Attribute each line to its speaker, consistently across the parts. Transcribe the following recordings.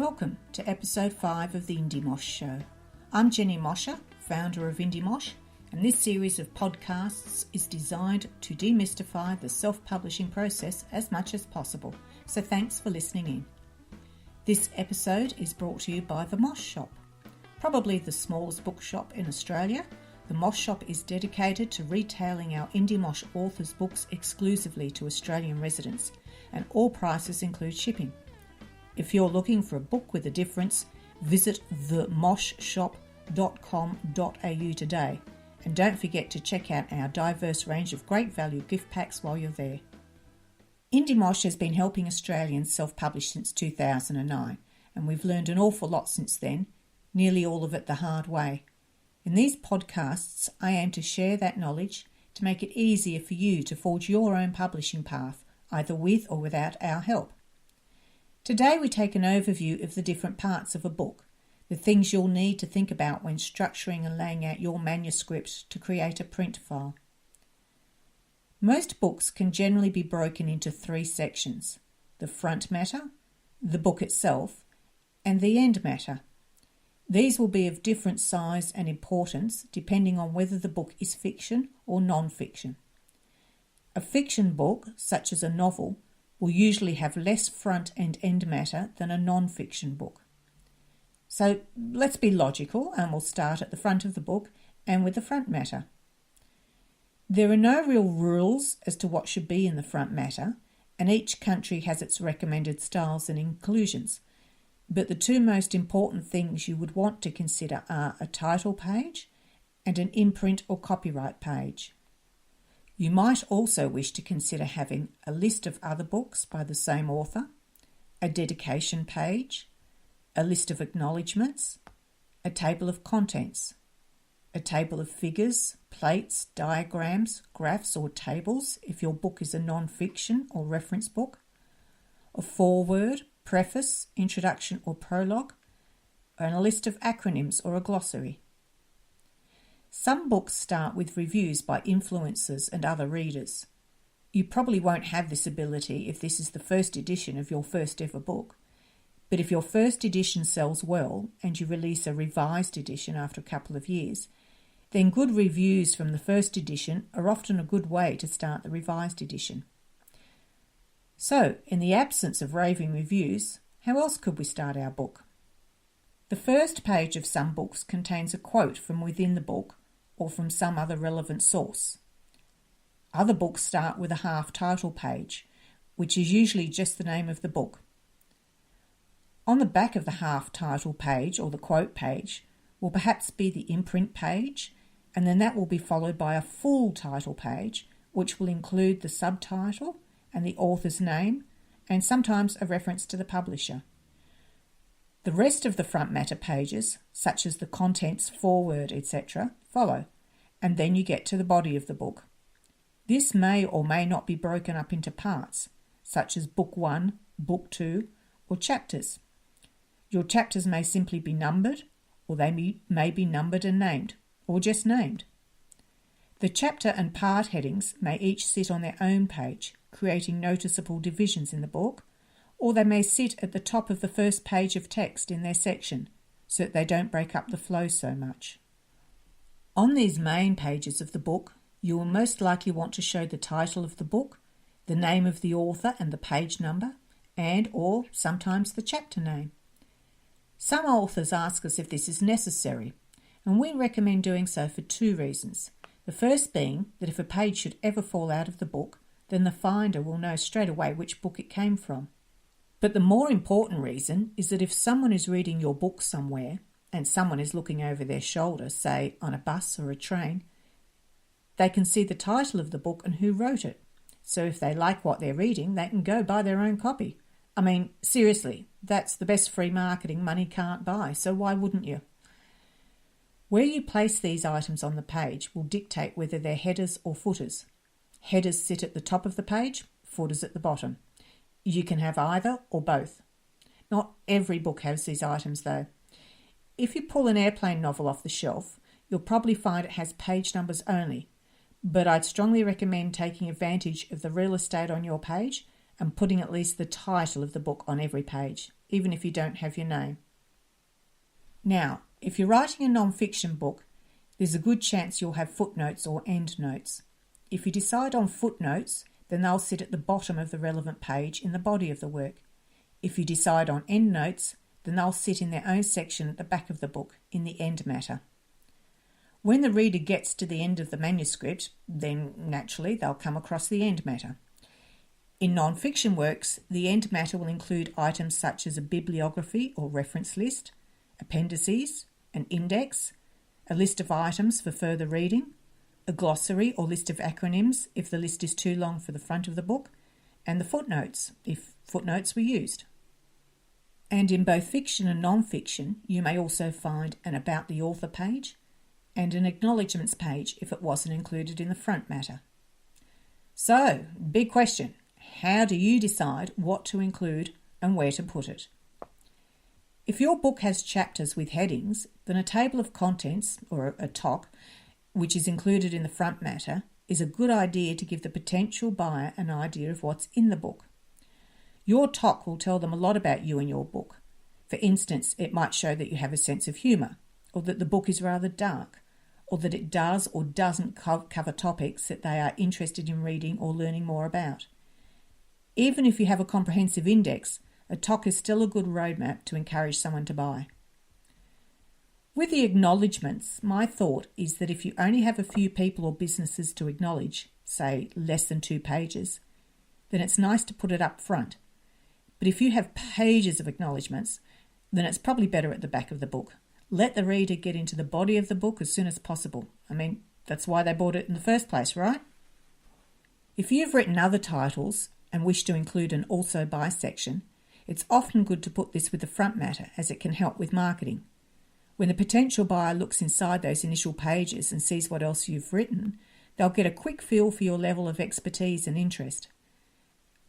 Speaker 1: Welcome to episode 5 of the Indie Mosh Show. I'm Jenny Mosher, founder of Indie Mosh, and this series of podcasts is designed to demystify the self-publishing process as much as possible, so thanks for listening in. This episode is brought to you by The Mosh Shop. Probably the smallest bookshop in Australia, The Mosh Shop is dedicated to retailing our Indie Mosh authors' books exclusively to Australian residents, and all prices include shipping. If you're looking for a book with a difference, visit themoshshop.com.au today, and don't forget to check out our diverse range of great value gift packs while you're there. Indie Mosh has been helping Australians self-publish since 2009, and we've learned an awful lot since then, nearly all of it the hard way. In these podcasts, I aim to share that knowledge to make it easier for you to forge your own publishing path, either with or without our help. Today we take an overview of the different parts of a book, the things you'll need to think about when structuring and laying out your manuscript to create a print file. Most books can generally be broken into 3 sections: the front matter, the book itself, and the end matter. These will be of different size and importance depending on whether the book is fiction or non-fiction. A fiction book, such as a novel, will usually have less front and end matter than a non-fiction book. So let's be logical and we'll start at the front of the book and with the front matter. There are no real rules as to what should be in the front matter, and each country has its recommended styles and inclusions. But the 2 most important things you would want to consider are a title page and an imprint or copyright page. You might also wish to consider having a list of other books by the same author, a dedication page, a list of acknowledgments, a table of contents, a table of figures, plates, diagrams, graphs or tables if your book is a non-fiction or reference book, a foreword, preface, introduction or prologue, and a list of acronyms or a glossary. Some books start with reviews by influencers and other readers. You probably won't have this ability if this is the first edition of your first ever book, but if your first edition sells well and you release a revised edition after a couple of years, then good reviews from the first edition are often a good way to start the revised edition. So, in the absence of raving reviews, how else could we start our book? The first page of some books contains a quote from within the book or from some other relevant source. Other books start with a half title page, which is usually just the name of the book. On the back of the half title page or the quote page will perhaps be the imprint page, and then that will be followed by a full title page, which will include the subtitle and the author's name, and sometimes a reference to the publisher. The rest of the front matter pages, such as the contents, foreword, etc., follow, and then you get to the body of the book. This may or may not be broken up into parts, such as Book 1, Book 2, or chapters. Your chapters may simply be numbered, or they may be numbered and named, or just named. The chapter and part headings may each sit on their own page, creating noticeable divisions in the book, or they may sit at the top of the first page of text in their section, so that they don't break up the flow so much. On these main pages of the book, you will most likely want to show the title of the book, the name of the author and the page number, and or sometimes the chapter name. Some authors ask us if this is necessary, and we recommend doing so for 2 reasons. The first being that if a page should ever fall out of the book, then the finder will know straight away which book it came from. But the more important reason is that if someone is reading your book somewhere and someone is looking over their shoulder, say on a bus or a train, they can see the title of the book and who wrote it. So if they like what they're reading, they can go buy their own copy. I mean, seriously, that's the best free marketing money can't buy, so why wouldn't you? Where you place these items on the page will dictate whether they're headers or footers. Headers sit at the top of the page, footers at the bottom. You can have either or both. Not every book has these items though. If you pull an airplane novel off the shelf, you'll probably find it has page numbers only, but I'd strongly recommend taking advantage of the real estate on your page and putting at least the title of the book on every page. even if you don't have your name. Now, if you're writing a non-fiction book, there's a good chance you'll have footnotes or endnotes. If you decide on footnotes, then they'll sit at the bottom of the relevant page in the body of the work. If you decide on endnotes, then they'll sit in their own section at the back of the book, in the end matter. When the reader gets to the end of the manuscript, then naturally they'll come across the end matter. In non-fiction works, the end matter will include items such as a bibliography or reference list, appendices, an index, a list of items for further reading, a glossary or list of acronyms if the list is too long for the front of the book, and the footnotes if footnotes were used. And in both fiction and non-fiction, you may also find an About the Author page and an Acknowledgments page if it wasn't included in the front matter. So, big question, how do you decide what to include and where to put it? If your book has chapters with headings, then a table of contents, or a TOC, which is included in the front matter, is a good idea to give the potential buyer an idea of what's in the book. Your TOC will tell them a lot about you and your book. For instance, it might show that you have a sense of humour, or that the book is rather dark, or that it does or doesn't cover topics that they are interested in reading or learning more about. Even if you have a comprehensive index, a TOC is still a good roadmap to encourage someone to buy. With the acknowledgements, my thought is that if you only have a few people or businesses to acknowledge, say less than 2 pages, then it's nice to put it up front. But if you have pages of acknowledgements, then it's probably better at the back of the book. Let the reader get into the body of the book as soon as possible. I mean, that's why they bought it in the first place, right? If you've written other titles and wish to include an also by section, it's often good to put this with the front matter as it can help with marketing. When the potential buyer looks inside those initial pages and sees what else you've written, they'll get a quick feel for your level of expertise and interest.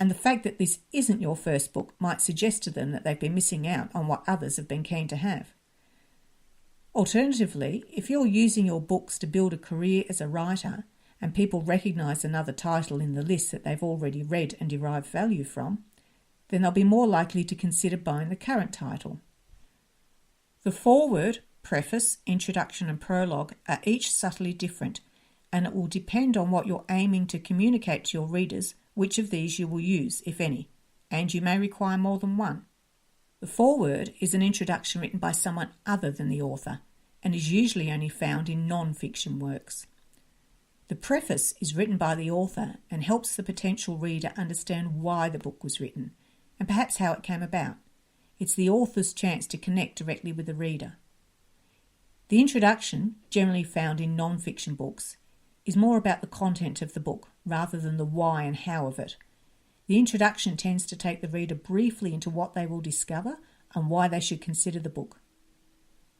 Speaker 1: And the fact that this isn't your first book might suggest to them that they've been missing out on what others have been keen to have. Alternatively, if you're using your books to build a career as a writer and people recognise another title in the list that they've already read and derived value from, then they'll be more likely to consider buying the current title. The foreword, preface, introduction and prologue are each subtly different, and it will depend on what you're aiming to communicate to your readers which of these you will use, if any, and you may require more than one. The foreword is an introduction written by someone other than the author, and is usually only found in non-fiction works. The preface is written by the author and helps the potential reader understand why the book was written, and perhaps how it came about. It's the author's chance to connect directly with the reader. The introduction, generally found in non-fiction books, is more about the content of the book rather than the why and how of it. The introduction tends to take the reader briefly into what they will discover and why they should consider the book.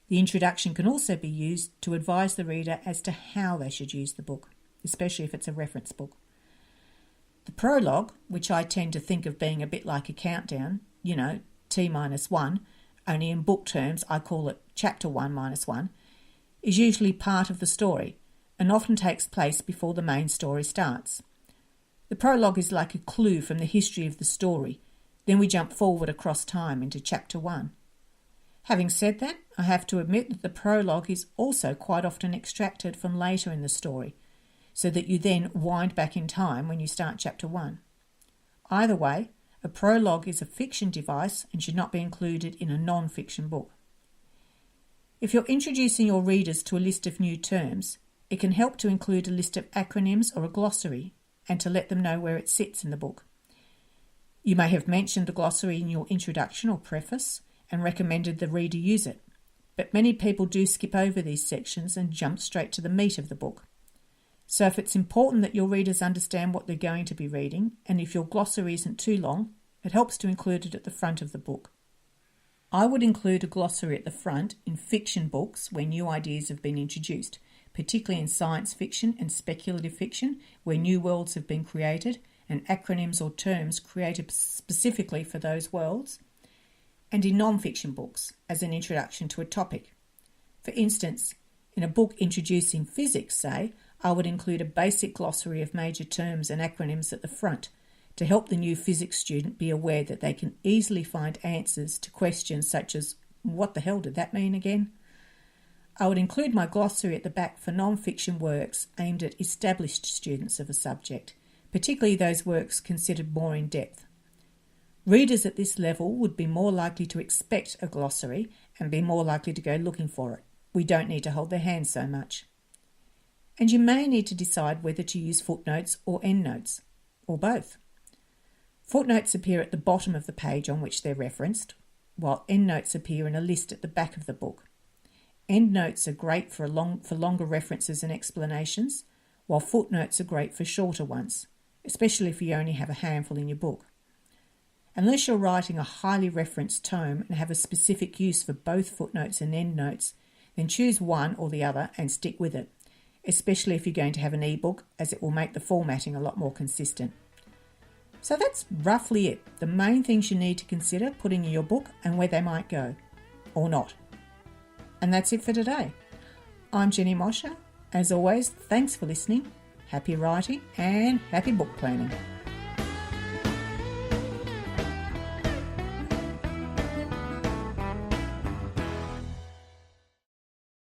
Speaker 1: The introduction can also be used to advise the reader as to how they should use the book, especially if it's a reference book. The prologue, which I tend to think of being a bit like a countdown, T-1, only in book terms I call it chapter 1-1, is usually part of the story and often takes place before the main story starts. The prologue is like a clue from the history of the story, then we jump forward across time into chapter 1. Having said that, I have to admit that the prologue is also quite often extracted from later in the story, so that you then wind back in time when you start chapter 1. Either way, a prologue is a fiction device and should not be included in a non-fiction book. If you're introducing your readers to a list of new terms, it can help to include a list of acronyms or a glossary and to let them know where it sits in the book. You may have mentioned the glossary in your introduction or preface and recommended the reader use it, but many people do skip over these sections and jump straight to the meat of the book. So if it's important that your readers understand what they're going to be reading, and if your glossary isn't too long, it helps to include it at the front of the book. I would include a glossary at the front in fiction books where new ideas have been introduced, particularly in science fiction and speculative fiction where new worlds have been created and acronyms or terms created specifically for those worlds, and in non-fiction books as an introduction to a topic. For instance, in a book introducing physics, say, I would include a basic glossary of major terms and acronyms at the front, to help the new physics student be aware that they can easily find answers to questions such as, what the hell did that mean again? I would include my glossary at the back for non-fiction works aimed at established students of a subject, particularly those works considered more in depth. Readers at this level would be more likely to expect a glossary and be more likely to go looking for it. We don't need to hold their hands so much. And you may need to decide whether to use footnotes or endnotes, or both. Footnotes appear at the bottom of the page on which they're referenced, while endnotes appear in a list at the back of the book. Endnotes are great for longer references and explanations, while footnotes are great for shorter ones, especially if you only have a handful in your book. Unless you're writing a highly referenced tome and have a specific use for both footnotes and endnotes, then choose one or the other and stick with it, especially if you're going to have an ebook, as it will make the formatting a lot more consistent. So that's roughly it, the main things you need to consider putting in your book and where they might go, or not. And that's it for today. I'm Jenny Mosher. As always, thanks for listening, happy writing and happy book planning.